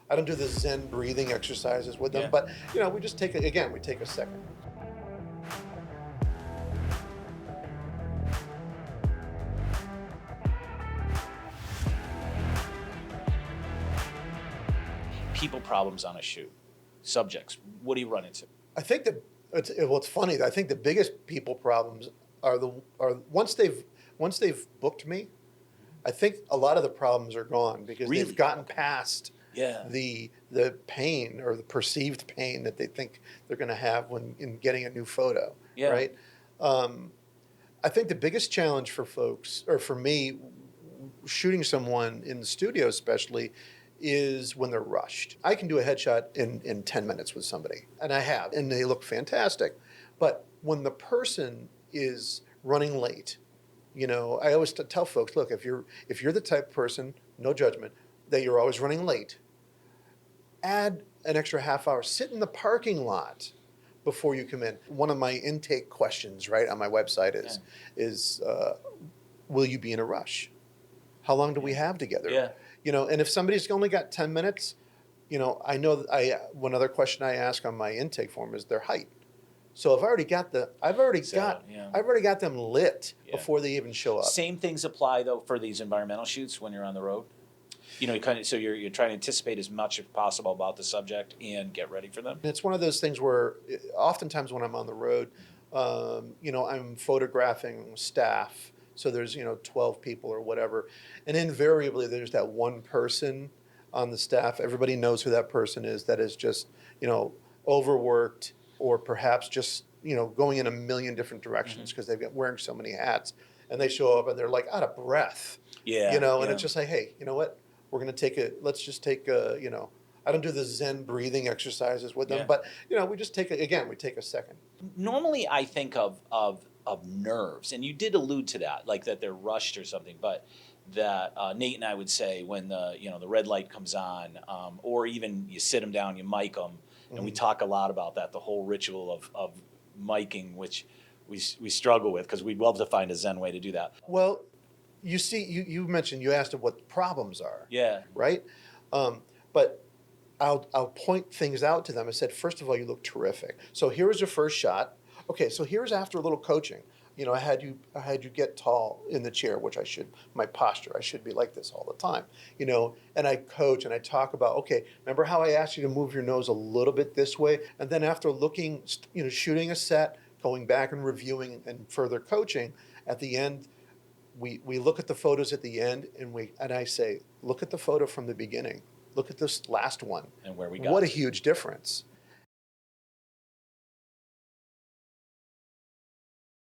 I don't do the Zen breathing exercises with them, Yeah. but we just take again, we take a second. People problems on a shoot. Subjects. What do you run into? I think that it's funny. I think the biggest people problems are once they've booked me. I think a lot of the problems are gone because they've Really? gotten Okay. past Yeah. the pain or the perceived pain that they think they're going to have when in getting a new photo, Yeah. right? Um, I think the biggest challenge for folks, or for me, shooting someone in the studio especially, is when they're rushed. I can do a headshot in 10 minutes with somebody, and I have, and they look fantastic. But when the person is running late, I always tell folks, look, if you're the type of person, no judgment, that you're always running late, add an extra half hour. Sit in the parking lot before you come in. One of my intake questions, right, on my website is will you be in a rush? How long do we have together? Yeah. And if somebody's only got 10 minutes, I know that one other question I ask on my intake form is their height. So I've already got them lit Yeah. before they even show up. Same things apply though for these environmental shoots when you're on the road. You kind of, so you're trying to anticipate as much as possible about the subject and get ready for them. And it's one of those things where oftentimes when I'm on the road, I'm photographing staff. So there's 12 people or whatever, and invariably there's that one person on the staff. Everybody knows who that person is. That is just overworked, or perhaps just going in a million different directions because they've got wearing so many hats, and they show up and they're like out of breath. Yeah. And it's just like, hey, you know what? We're going to let's just take I don't do the Zen breathing exercises with them, Yeah. but we just take we take a second. Normally I think of nerves, and you did allude to that, like that they're rushed or something, but that Nate and I would say when the red light comes on, or even you sit them down, you mic them, and we talk a lot about that, the whole ritual of miking, which we struggle with because we'd love to find a Zen way to do that. Well, you see, you mentioned, you asked what the problems are, Yeah. right? But I'll point things out to them. I said, first of all, you look terrific. So here was your first shot. Okay, so here's after a little coaching. I had you get tall in the chair, which I should. My posture, I should be like this all the time. And I coach and I talk about, okay, remember how I asked you to move your nose a little bit this way, and then after looking, shooting a set, going back and reviewing and further coaching, at the end, we look at the photos at the end, and I say, look at the photo from the beginning. Look at this last one. And where we got What a to. huge difference.